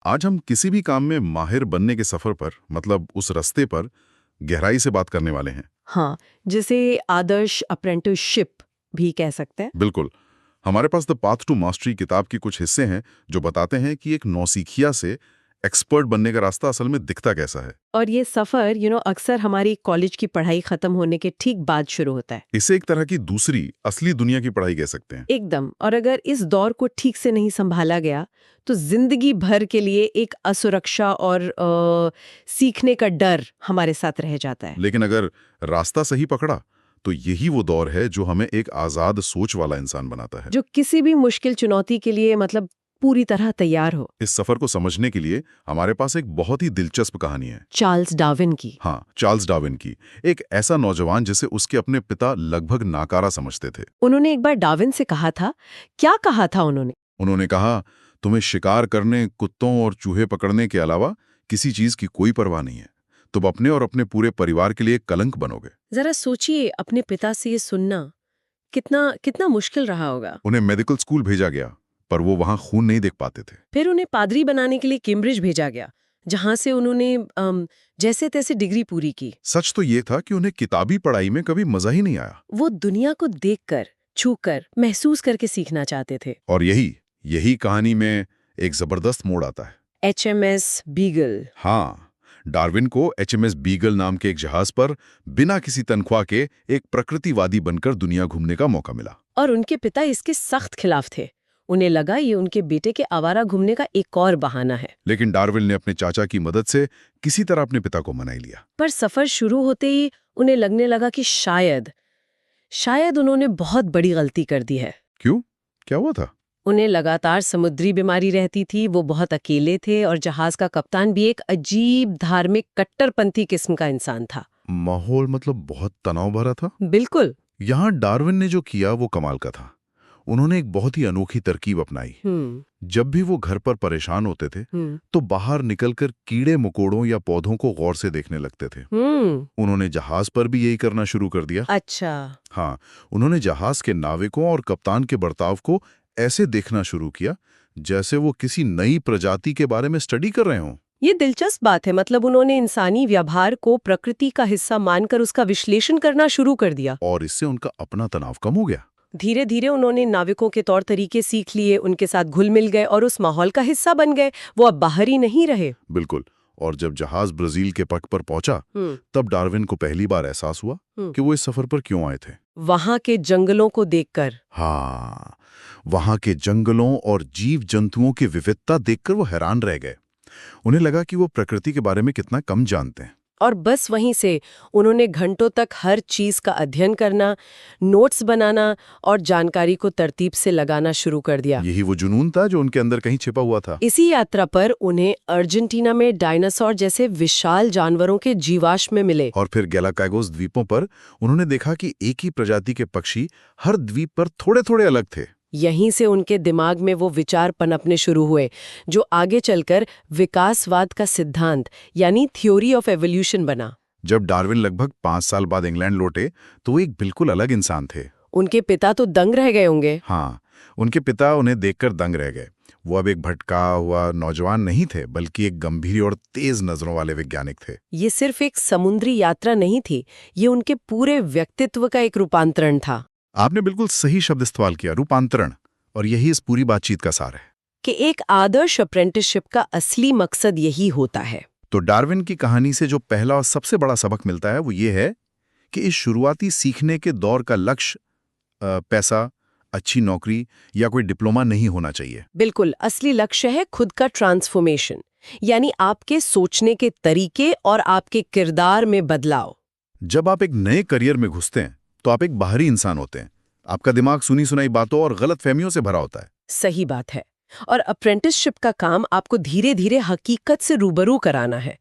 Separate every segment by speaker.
Speaker 1: आज हम किसी भी काम में माहिर बनने के सफर पर मतलब उस रास्ते पर गहराई से बात करने वाले हैं।
Speaker 2: हाँ, जिसे आदर्श अप्रेंटिसशिप भी कह सकते हैं।
Speaker 1: बिल्कुल। हमारे पास द पाथ टू मास्टरी किताब के कुछ हिस्से हैं जो बताते हैं कि एक नौसिखिया से एक्सपर्ट बनने का रास्ता असल में दिखता कैसा है।
Speaker 2: और ये सफर अक्सर हमारी कॉलेज की पढ़ाई खत्म होने के ठीक बाद शुरू होता है।
Speaker 1: इसे एक तरह की दूसरी असली दुनिया की पढ़ाई कह सकते हैं।
Speaker 2: एकदम। और अगर इस दौर को ठीक से नहीं संभाला गया तो जिंदगी भर के लिए एक असुरक्षा और सीखने का डर हमारे साथ रह जाता है।
Speaker 1: लेकिन अगर रास्ता सही पकड़ा तो यही वो दौर है जो हमें एक आजाद सोच वाला इंसान बनाता है,
Speaker 2: जो किसी भी मुश्किल चुनौती के लिए पूरी तरह तैयार हो।
Speaker 1: इस सफर को समझने के लिए हमारे पास एक बहुत ही दिलचस्प कहानी है।
Speaker 2: चार्ल्स डार्विन की।
Speaker 1: हाँ, चार्ल्स डार्विन की। एक ऐसा नौजवान जिसे उसके अपने पिता लगभग नाकारा समझते थे।
Speaker 2: उन्होंने एक बार डार्विन से कहा था, क्या कहा था उन्होंने?
Speaker 1: उन्होंने कहा, तुम्हें शिकार करने, कुत्तों और चूहे पकड़ने के अलावा किसी चीज की कोई परवाह नहीं है। तुम अपने और अपने पूरे परिवार के लिए कलंक बनोगे।
Speaker 2: जरा सोचिए, अपने पिता से ये सुनना कितना कितना मुश्किल रहा होगा।
Speaker 1: उन्हें मेडिकल स्कूल भेजा गया, पर वो वहां खून नहीं देख पाते थे।
Speaker 2: फिर उन्हें पादरी बनाने के लिए कैम्ब्रिज भेजा गया, जहां से उन्होंने जैसे तैसे डिग्री पूरी की।
Speaker 1: सच तो ये था कि उन्हें किताबी पढ़ाई में कभी मजा ही नहीं आया।
Speaker 2: वो दुनिया को देखकर, छूकर, महसूस करके सीखना चाहते थे।
Speaker 1: और यही यही कहानी में एक जबरदस्त मोड़ आता है।
Speaker 2: HMS beagle.
Speaker 1: हाँ, डार्विन को HMS बीगल नाम के एक जहाज पर बिना किसी तनख्वाह के एक प्रकृतिवादी बनकर दुनिया घूमने का मौका मिला।
Speaker 2: और उनके पिता इसके सख्त खिलाफ थे। उन्हें लगा ये उनके बेटे के आवारा घूमने का एक और बहाना है।
Speaker 1: लेकिन डार्विन ने अपने चाचा की मदद से किसी तरह अपने पिता को मना लिया।
Speaker 2: पर सफर शुरू होते ही उन्हें लगने लगा कि शायद उन्होंने बहुत बड़ी गलती कर दी है।
Speaker 1: क्यों? क्या हुआ था?
Speaker 2: उन्हें लगातार समुद्री बीमारी रहती थी, वो बहुत अकेले थे और जहाज का कप्तान भी एक अजीब धार्मिक कट्टरपंथी किस्म का इंसान था।
Speaker 1: माहौल मतलब बहुत तनाव भरा था।
Speaker 2: बिल्कुल।
Speaker 1: यहाँ डार्विन ने जो किया वो कमाल का था। उन्होंने एक बहुत ही अनोखी तरकीब अपनाई। जब भी वो घर पर परेशान होते थे तो बाहर निकलकर कीड़े मकोड़ों या पौधों को गौर से देखने लगते थे। उन्होंने जहाज पर भी यही करना शुरू कर दिया।
Speaker 2: अच्छा।
Speaker 1: हाँ, उन्होंने जहाज के नाविकों और कप्तान के बर्ताव को ऐसे देखना शुरू किया जैसे वो किसी नई प्रजाति के बारे में स्टडी कर रहे हों।
Speaker 2: ये दिलचस्प बात है। उन्होंने इंसानी व्यवहार को प्रकृति का हिस्सा मानकर उसका विश्लेषण करना शुरू कर दिया।
Speaker 1: और इससे उनका अपना तनाव कम हो गया।
Speaker 2: धीरे धीरे उन्होंने नाविकों के तौर तरीके सीख लिए, उनके साथ घुल मिल गए और उस माहौल का हिस्सा बन गए। वो अब बाहर ही नहीं रहे।
Speaker 1: बिल्कुल। और जब जहाज ब्राजील के पग पर पहुंचा तब डार्विन को पहली बार एहसास हुआ कि वो इस सफर पर क्यों आए थे।
Speaker 2: वहां के जंगलों को देखकर।
Speaker 1: हाँ, वहां के जंगलों और जीव जंतुओं की विविधता देखकर वो हैरान रह गए। उन्हें लगा कि वो प्रकृति के बारे में कितना कम जानते हैं।
Speaker 2: और बस वहीं से उन्होंने घंटों तक हर चीज का अध्ययन करना, नोट्स बनाना और जानकारी को तरतीब से लगाना शुरू कर दिया।
Speaker 1: यही वो जुनून था जो उनके अंदर कहीं छिपा हुआ था।
Speaker 2: इसी यात्रा पर उन्हें अर्जेंटीना में डायनासोर जैसे विशाल जानवरों के जीवाश्म मिले।
Speaker 1: और फिर गैलापागोस द्वीपों पर उन्होंने देखा कि एक ही प्रजाति के पक्षी हर द्वीप पर थोड़े थोड़े अलग थे।
Speaker 2: यहीं से उनके दिमाग में वो विचार पनपने शुरू हुए जो आगे चलकर विकासवाद का सिद्धांत यानी थ्योरी ऑफ एवोल्यूशन बना।
Speaker 1: जब डार्विन लगभग 5 साल बाद इंग्लैंड लौटे तो वो एक बिल्कुल अलग इंसान थे।
Speaker 2: उनके पिता तो दंग रह गए होंगे।
Speaker 1: हाँ, उनके पिता उन्हें देखकर दंग रह गए। वो अब एक भटका हुआ नौजवान नहीं थे, बल्कि एक गंभीर और तेज नजरों वाले वैज्ञानिक थे।
Speaker 2: ये सिर्फ एक समुद्री यात्रा नहीं थी, ये उनके पूरे व्यक्तित्व का एक रूपांतरण था।
Speaker 1: आपने बिल्कुल सही शब्द इस्तेमाल किया, रूपांतरण। और यही इस पूरी बातचीत का सार है
Speaker 2: कि एक आदर्श अप्रेंटिसशिप का असली मकसद यही होता है।
Speaker 1: तो डार्विन की कहानी से जो पहला और सबसे बड़ा सबक मिलता है वो ये है कि इस शुरुआती सीखने के दौर का लक्ष्य पैसा, अच्छी नौकरी या कोई डिप्लोमा नहीं होना चाहिए।
Speaker 2: बिल्कुल, असली लक्ष्य है खुद का ट्रांसफॉर्मेशन, यानी आपके सोचने के तरीके और आपके किरदार में बदलाव।
Speaker 1: जब आप एक नए करियर में घुसते हैं तो आप एक बाहरी इंसान होते हैं। आपका दिमाग सुनी सुनाई बातों और गलत फहमियों से भरा होता है।
Speaker 2: सही बात है। और अप्रेंटिसशिप का काम आपको धीरे धीरे हकीकत से रूबरू कराना है।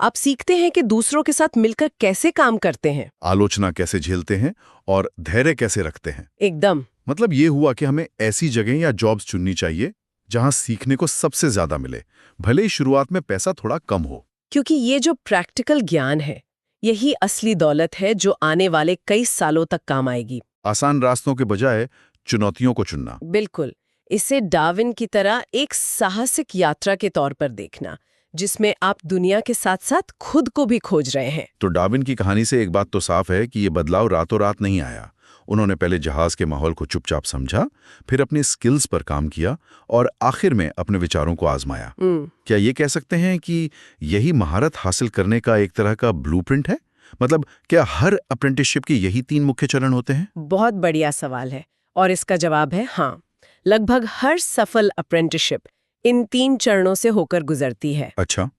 Speaker 2: आप सीखते हैं कि दूसरों के साथ मिलकर कैसे काम करते हैं,
Speaker 1: आलोचना कैसे झेलते हैं और धैर्य कैसे रखते हैं।
Speaker 2: एकदम।
Speaker 1: मतलब ये हुआ कि हमें ऐसी जगह या जॉब्स चुननी चाहिए जहां सीखने को सबसे ज्यादा मिले, भले ही शुरुआत में पैसा थोड़ा कम हो।
Speaker 2: क्योंकि ये जो प्रैक्टिकल ज्ञान है, यही असली दौलत है जो आने वाले कई सालों तक काम आएगी।
Speaker 1: आसान रास्तों के बजाय चुनौतियों को चुनना।
Speaker 2: बिल्कुल। इसे डार्विन की तरह एक साहसिक यात्रा के तौर पर देखना, जिसमें आप दुनिया के साथ साथ खुद को भी खोज रहे हैं।
Speaker 1: तो डार्विन की कहानी से एक बात तो साफ है कि ये बदलाव रातों रात नहीं आया। उन्होंने पहले जहाज के माहौल को चुपचाप समझा, फिर अपने स्किल्स पर काम किया और आखिर में अपने विचारों को आजमाया। क्या ये कह सकते हैं कि यही महारत हासिल करने का एक तरह का ब्लूप्रिंट है? मतलब क्या हर अप्रेंटिसशिप के यही 3 मुख्य चरण होते हैं?
Speaker 2: बहुत बढ़िया सवाल है और इसका जवाब है हाँ। लगभग हर सफल अप्रेंटिसशिप इन 3 चरणों से होकर गुजरती है।
Speaker 1: अच्छा,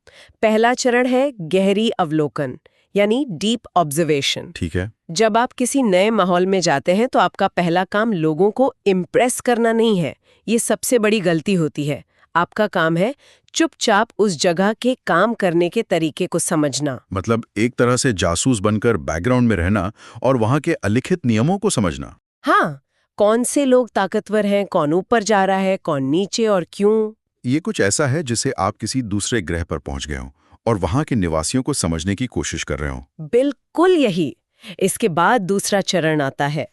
Speaker 2: पहला चरण है गहरी अवलोकन, यानी डीप ऑब्जर्वेशन।
Speaker 1: ठीक है।
Speaker 2: जब आप किसी नए माहौल में जाते हैं तो आपका पहला काम लोगों को इम्प्रेस करना नहीं है। ये सबसे बड़ी गलती होती है। आपका काम है चुपचाप उस जगह के काम करने के तरीके को समझना।
Speaker 1: मतलब एक तरह से जासूस बनकर बैकग्राउंड में रहना और वहां के अलिखित नियमों को समझना।
Speaker 2: हाँ, कौन से लोग ताकतवर हैं, कौन ऊपर जा रहा है, कौन नीचे और क्यों।
Speaker 1: ये कुछ ऐसा है जिसे आप किसी दूसरे ग्रह पर पहुंच गए हो और वहां के निवासियों को समझने की कोशिश कर रहे हो।
Speaker 2: बिल्कुल यही। इसके बाद दूसरा चरण आता है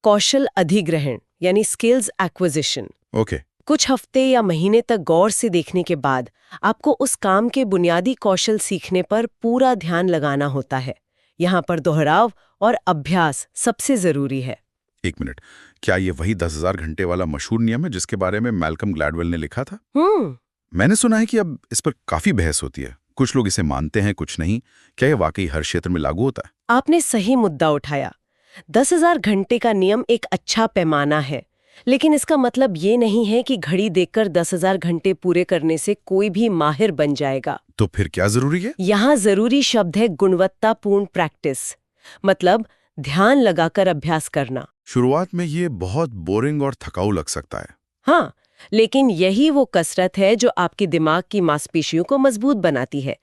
Speaker 2: कौशल अधिग्रहण, यानी स्किल्स एक्विजिशन।
Speaker 1: ओके।
Speaker 2: कुछ हफ्ते या महीने तक गौर से देखने के बाद आपको उस काम के बुनियादी कौशल सीखने पर पूरा ध्यान लगाना होता है। यहाँ पर दोहराव और अभ्यास सबसे जरूरी है।
Speaker 1: एक मिनट, क्या ये वही 10,000 घंटे वाला मशहूर नियम है जिसके बारे में मैल्कम ग्लैडवेल ने लिखा था? मैंने सुना है कि अब इस पर काफी बहस होती है। कुछ लोग इसे मानते हैं, कुछ नहीं। क्या ये वाकई हर क्षेत्र में लागू होता है?
Speaker 2: आपने सही मुद्दा उठाया। 10,000 घंटे का नियम एक अच्छा पैमाना है, लेकिन इसका मतलब ये नहीं है कि घड़ी देखकर 10,000 घंटे पूरे करने से कोई भी माहिर बन जाएगा।
Speaker 1: तो फिर क्या जरूरी है?
Speaker 2: यहाँ जरूरी शब्द है गुणवत्तापूर्ण प्रैक्टिस, मतलब ध्यान लगाकर अभ्यास करना।
Speaker 1: शुरुआत में ये बहुत बोरिंग और थकाऊ लग सकता है।
Speaker 2: हाँ, लेकिन यही वो कसरत है जो आपके दिमाग की मांसपेशियों को मजबूत बनाती है।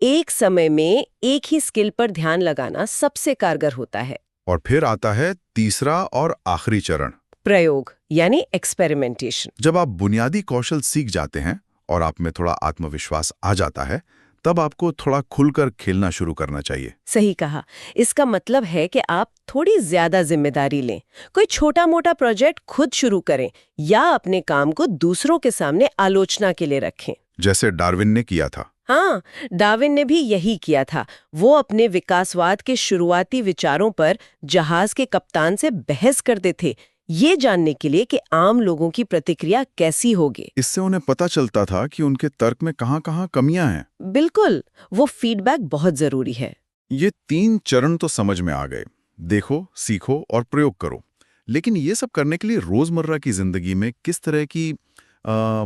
Speaker 2: एक समय में एक ही स्किल पर ध्यान लगाना सबसे कारगर होता है।
Speaker 1: और फिर आता है तीसरा और आखिरी चरण,
Speaker 2: प्रयोग, यानी एक्सपेरिमेंटेशन।
Speaker 1: जब आप बुनियादी कौशल सीख जाते हैं और आप में थोड़ा आत्मविश्वास आ जाता है, तब आपको थोड़ा खुलकर खेलना शुरू करना चाहिए।
Speaker 2: सही कहा। इसका मतलब है कि आप थोड़ी ज्यादा जिम्मेदारी लें, कोई छोटा मोटा प्रोजेक्ट खुद शुरू करें या अपने काम को दूसरों के सामने आलोचना के लिए रखें,
Speaker 1: जैसे डार्विन ने किया था।
Speaker 2: हाँ, डार्विन ने भी यही किया था। वो अपने विकासवाद के शुरुआती विचारों पर जहाज के कप्तान से बहस करते थे, ये जानने के लिए कि आम लोगों की प्रतिक्रिया कैसी होगी।
Speaker 1: इससे उन्हें पता चलता था कि उनके तर्क में कहाँ-कहाँ कमियां हैं।
Speaker 2: बिल्कुल, वो फीडबैक बहुत जरूरी है।
Speaker 1: ये 3 चरण तो समझ में आ गए। देखो, सीखो और प्रयोग करो। लेकिन ये सब करने के लिए रोजमर्रा की जिंदगी में किस तरह की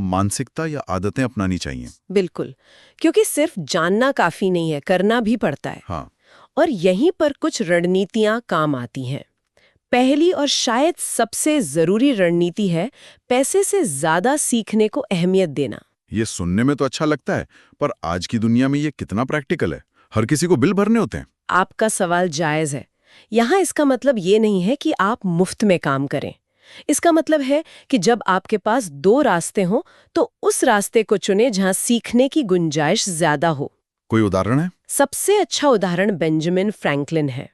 Speaker 1: मानसिकता या आदतें अपनानी चाहिए?
Speaker 2: बिल्कुल, क्योंकि सिर्फ जानना काफी नहीं है, करना भी पड़ता है।
Speaker 1: हाँ।
Speaker 2: और यहीं पर कुछ रणनीतियां काम आती हैं। पहली और शायद सबसे जरूरी रणनीति है पैसे से ज्यादा सीखने को अहमियत देना।
Speaker 1: ये सुनने में तो अच्छा लगता है, पर आज की दुनिया में ये कितना प्रैक्टिकल है? हर किसी को बिल भरने होते हैं।
Speaker 2: आपका सवाल जायज है। यहाँ इसका मतलब ये नहीं है कि आप मुफ्त में काम करें। इसका मतलब है कि जब आपके पास 2 रास्ते हों तो उस रास्ते को चुने जहां सीखने की गुंजाइश ज्यादा हो।
Speaker 1: कोई उदाहरण है?
Speaker 2: सबसे अच्छा उदाहरण बेंजामिन फ्रैंकलिन है।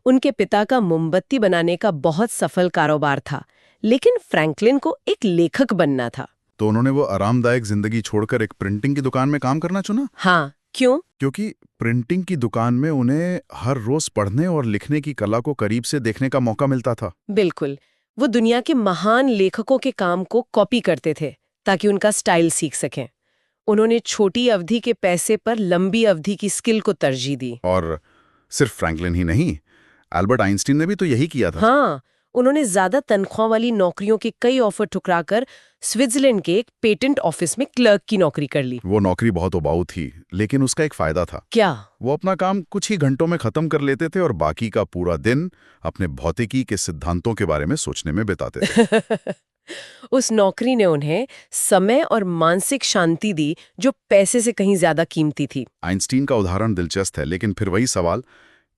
Speaker 2: उनके पिता का मोमबत्ती बनाने का बहुत सफल कारोबार था, लेकिन फ्रैंकलिन को एक लेखक बनना था।
Speaker 1: तो उन्होंने वो आरामदायक जिंदगी छोड़कर एक प्रिंटिंग की दुकान में काम करना चुना?
Speaker 2: हाँ, क्यों?
Speaker 1: क्योंकि प्रिंटिंग की दुकान में उन्हें हर रोज पढ़ने और लिखने की कला को करीब से देखने का मौका मिलता था।
Speaker 2: बिल्कुल, वो दुनिया के महान लेखकों के काम को कॉपी करते थे ताकि उनका स्टाइल सीख सकें। उन्होंने छोटी अवधि के पैसे पर लंबी अवधि की स्किल को तरजीह दी।
Speaker 1: और सिर्फ फ्रैंकलिन ही नहीं, एल्बर्ट आइंस्टीन ने भी तो यही किया था।
Speaker 2: हाँ, उन्होंने ज्यादा तनख्वाह वाली नौकरियों के कई ऑफर ठुकराकर स्विट्जरलैंड के एक पेटेंट ऑफिस में क्लर्क की नौकरी कर ली।
Speaker 1: वो नौकरी बहुत उबाऊ थी, लेकिन उसका एक फायदा था।
Speaker 2: क्या?
Speaker 1: वो अपना काम कुछ ही घंटों में खत्म कर लेते थे और बाकी का पूरा दिन अपने भौतिकी के सिद्धांतों के बारे में सोचने में बिताते थे।
Speaker 2: उस नौकरी ने उन्हें समय और मानसिक शांति दी जो पैसे से कहीं ज्यादा कीमती थी।
Speaker 1: आइंस्टीन का उदाहरण दिलचस्प है, लेकिन फिर वही सवाल,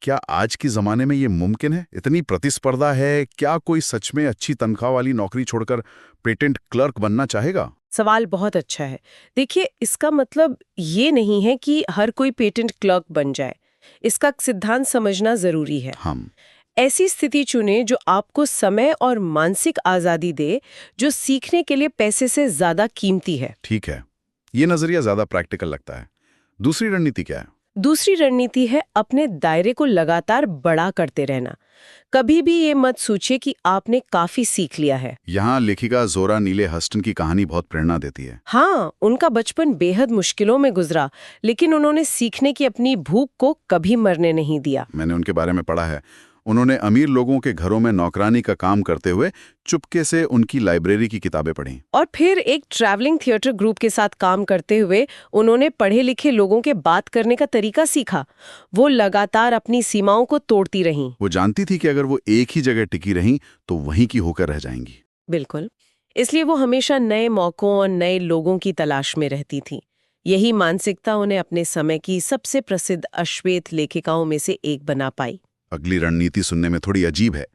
Speaker 1: क्या आज के जमाने में ये मुमकिन है? इतनी प्रतिस्पर्धा है, क्या कोई सच में अच्छी तनख्वाह वाली नौकरी छोड़कर पेटेंट क्लर्क बनना चाहेगा?
Speaker 2: सवाल बहुत अच्छा है। देखिए, इसका मतलब ये नहीं है कि हर कोई पेटेंट क्लर्क बन जाए। इसका सिद्धांत समझना जरूरी है।
Speaker 1: हम
Speaker 2: ऐसी स्थिति चुने जो आपको समय और मानसिक आजादी दे, जो सीखने के लिए पैसे से ज्यादा कीमती है।
Speaker 1: ठीक है, ये नजरिया ज्यादा प्रैक्टिकल लगता है। दूसरी रणनीति क्या है?
Speaker 2: दूसरी रणनीति है अपने दायरे को लगातार बड़ा करते रहना। कभी भी ये मत सोचिए कि आपने काफी सीख लिया है।
Speaker 1: यहाँ लेखिका ज़ोरा नीले हस्टन की कहानी बहुत प्रेरणा देती है।
Speaker 2: हाँ, उनका बचपन बेहद मुश्किलों में गुजरा, लेकिन उन्होंने सीखने की अपनी भूख को कभी मरने नहीं दिया।
Speaker 1: मैंने उनके बारे में पढ़ा है। उन्होंने अमीर लोगों के घरों में नौकरानी का काम करते हुए चुपके से उनकी लाइब्रेरी की किताबें पढ़ीं।
Speaker 2: और फिर एक ट्रैवलिंग थिएटर ग्रुप के साथ काम करते हुए उन्होंने पढ़े लिखे लोगों के बात करने का तरीका सीखा। वो लगातार अपनी सीमाओं को तोड़ती रहीं।
Speaker 1: वो जानती थी कि अगर वो एक ही जगह टिकी रहीं तो वहीं की होकर रह जाएंगी।
Speaker 2: बिल्कुल। इसलिए वो हमेशा नए मौकों और नए लोगों की तलाश में रहती थी। यही मानसिकता उन्हें अपने समय की सबसे प्रसिद्ध अश्वेत लेखिकाओं में से एक बना पाई।
Speaker 1: अगली रणनीति सुनने में थोड़ी अजीब है।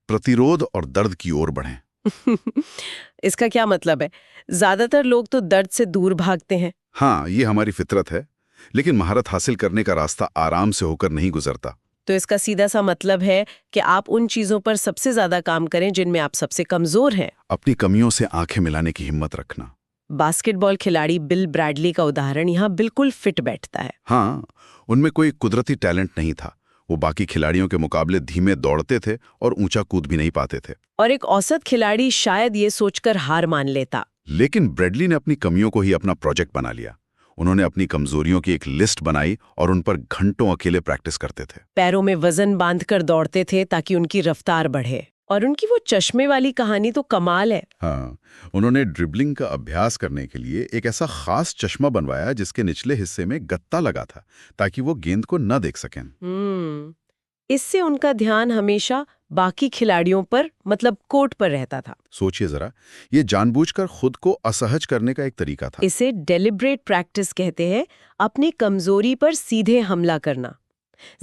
Speaker 1: प्रतिरोध और दर्द की ओर बढ़ें।
Speaker 2: इसका क्या मतलब है? ज्यादातर लोग तो दर्द से दूर भागते हैं।
Speaker 1: हाँ, ये हमारी फितरत है, लेकिन महारत हासिल करने का रास्ता आराम से होकर नहीं गुजरता।
Speaker 2: तो इसका सीधा सा मतलब है कि आप उन चीजों पर सबसे ज्यादा काम करें जिनमें आप सबसे कमजोर हैं।
Speaker 1: अपनी कमियों से आंखें मिलाने की हिम्मत रखना।
Speaker 2: बास्केटबॉल खिलाड़ी बिल ब्रैडली का उदाहरण यहाँ बिल्कुल फिट बैठता है।
Speaker 1: हाँ, उनमें कोई कुदरती टैलेंट नहीं था। वो बाकी खिलाड़ियों के मुकाबले धीमे दौड़ते थे और ऊंचा कूद भी नहीं पाते थे।
Speaker 2: और एक औसत खिलाड़ी शायद ये सोचकर हार मान लेता।
Speaker 1: लेकिन ब्रैडली ने अपनी कमियों को ही अपना प्रोजेक्ट बना लिया। उन्होंने अपनी कमजोरियों की एक लिस्ट बनाई और उन पर घंटों अकेले प्रैक्टिस करते थे।
Speaker 2: पैरों में वजन बांधकर दौड़ते थे ताकि उनकी रफ्तार बढ़े। और उनकी वो चश्मे वाली कहानी तो कमाल है।
Speaker 1: हाँ, उन्होंने ड्रिबलिंग का अभ्यास करने के लिए एक ऐसा खास चश्मा बनवाया जिसके निचले हिस्से में गत्ता लगा था ताकि वो गेंद को न देख सकें।
Speaker 2: इससे उनका ध्यान हमेशा बाकी खिलाड़ियों पर, मतलब कोर्ट पर रहता था।
Speaker 1: सोचिए जरा, ये जानबूझकर खुद को असहज करने का एक तरीका था।
Speaker 2: इसे डेलिब्रेट प्रैक्टिस कहते हैं, अपनी कमजोरी पर सीधे हमला करना।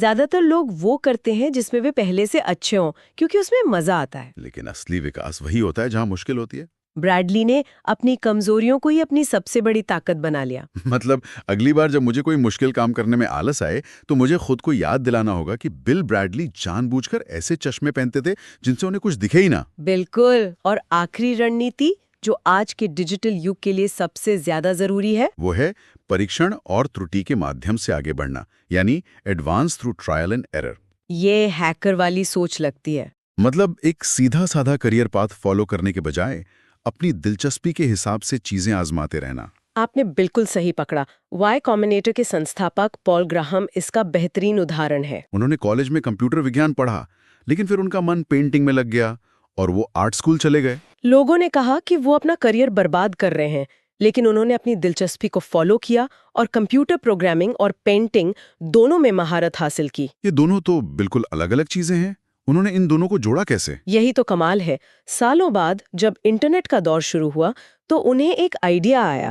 Speaker 2: ज्यादातर लोग वो करते हैं जिसमें वे पहले से अच्छे हों, क्योंकि उसमें मजा आता है।
Speaker 1: लेकिन असली विकास वही होता है जहां मुश्किल होती है।
Speaker 2: ब्रैडली ने अपनी कमजोरियों को ही अपनी सबसे बड़ी ताकत बना लिया।
Speaker 1: मतलब अगली बार जब मुझे कोई मुश्किल काम करने में आलस आए तो मुझे खुद को याद दिलाना होगा कि बिल ब्रैडली जानबूझकर ऐसे चश्मे पहनते थे जिनसे उन्हें कुछ दिखे ही ना।
Speaker 2: बिल्कुल। और आखिरी रणनीति जो आज के डिजिटल युग के लिए सबसे ज्यादा जरूरी है,
Speaker 1: वो है परीक्षण और त्रुटि के माध्यम से आगे बढ़ना, यानी advance through trial and error.
Speaker 2: ये हैकर वाली सोच लगती है।
Speaker 1: मतलब एक सीधा साधा करियर पाथ फॉलो करने के बजाय अपनी दिलचस्पी के हिसाब से चीजें आजमाते रहना।
Speaker 2: आपने बिल्कुल सही पकड़ा। वाई कॉम्बिनेटर के संस्थापक पॉल ग्राहम इसका बेहतरीन उदाहरण है।
Speaker 1: उन्होंने कॉलेज में कंप्यूटर विज्ञान पढ़ा, लेकिन फिर उनका मन पेंटिंग में लग गया और वो आर्ट स्कूल चले गए।
Speaker 2: लोगों ने कहा कि वो अपना करियर बर्बाद कर रहे हैं, लेकिन उन्होंने अपनी दिलचस्पी को फॉलो किया और कंप्यूटर प्रोग्रामिंग और पेंटिंग दोनों में महारत हासिल की।
Speaker 1: ये दोनों तो बिल्कुल अलग-अलग चीजें हैं। उन्होंने इन दोनों को जोड़ा कैसे?
Speaker 2: यही तो कमाल है। सालों बाद जब इंटरनेट का दौर शुरू हुआ तो उन्हें एक आइडिया आया।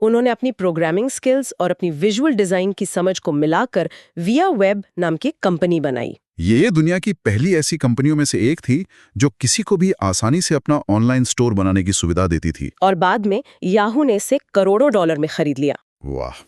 Speaker 2: उन्होंने अपनी प्रोग्रामिंग स्किल्स और अपनी विजुअल डिजाइन की समझ को मिलाकर विया वेब नाम की कंपनी बनाई।
Speaker 1: ये दुनिया की पहली ऐसी कंपनियों में से एक थी जो किसी को भी आसानी से अपना ऑनलाइन स्टोर बनाने की सुविधा देती थी।
Speaker 2: और बाद में याहू ने इसे करोड़ों डॉलर में खरीद लिया।
Speaker 1: वाह!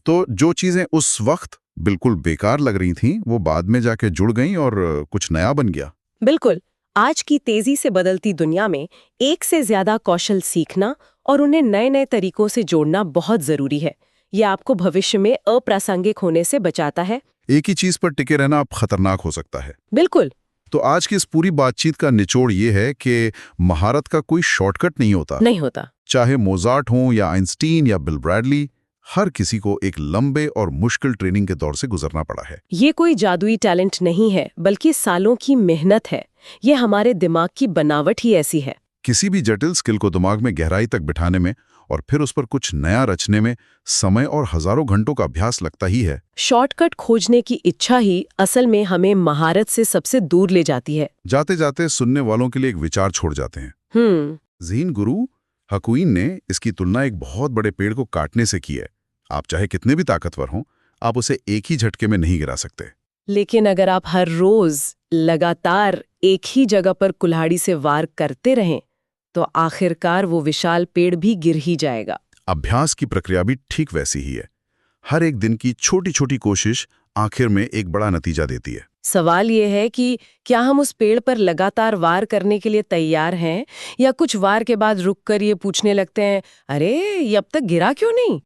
Speaker 1: तो जो चीजें उस वक्त बिल्कुल बेकार लग रही थीं, वो बाद में जाके जुड़ गईं और कुछ नया बन गया।
Speaker 2: बिल्कुल। आज की तेजी से बदलती दुनिया में एक से ज्यादा कौशल सीखना और उन्हें नए-नए तरीकों से जोड़ना बहुत जरूरी है। यह आपको भविष्य में अप्रासंगिक होने से बचाता है।
Speaker 1: एक ही चीज पर टिके रहना अब खतरनाक हो सकता है।
Speaker 2: बिल्कुल।
Speaker 1: तो आज की इस पूरी बातचीत का निचोड़ ये है कि महारत का कोई शॉर्टकट नहीं होता। चाहे मोजार्ट हो या आइंस्टीन या बिल ब्रैडली, हर किसी को एक लंबे और मुश्किल ट्रेनिंग के दौर से गुजरना पड़ा है।
Speaker 2: ये कोई जादुई टैलेंट नहीं है, बल्कि सालों की मेहनत है। ये हमारे दिमाग की बनावट ही ऐसी है।
Speaker 1: किसी भी जटिल स्किल को दिमाग में गहराई तक बिठाने में और फिर उस पर कुछ नया रचने में समय और हजारों घंटों का अभ्यास लगता ही है।
Speaker 2: शॉर्टकट खोजने की इच्छा ही असल में हमें महारत से सबसे दूर ले जाती है।
Speaker 1: जाते जाते सुनने वालों के लिए एक विचार छोड़ जाते हैं। ज़ीन गुरु हकुइन ने इसकी तुलना एक बहुत बड़े पेड़ को काटने से की है। आप चाहे कितने भी ताकतवर हों, आप उसे एक ही झटके में नहीं गिरा सकते।
Speaker 2: लेकिन अगर आप हर रोज लगातार एक ही जगह पर कुल्हाड़ी से वार करते रहें, तो आखिरकार वो विशाल पेड़ भी गिर ही जाएगा।
Speaker 1: अभ्यास की प्रक्रिया भी ठीक वैसी ही है। हर एक दिन की छोटी छोटी कोशिश आखिर में एक बड़ा नतीजा देती है।
Speaker 2: सवाल ये है कि क्या हम उस पेड़ पर लगातार वार करने के लिए तैयार हैं, या कुछ वार के बाद रुककर ये पूछने लगते हैं, अरे ये अब तक गिरा क्यों नहीं?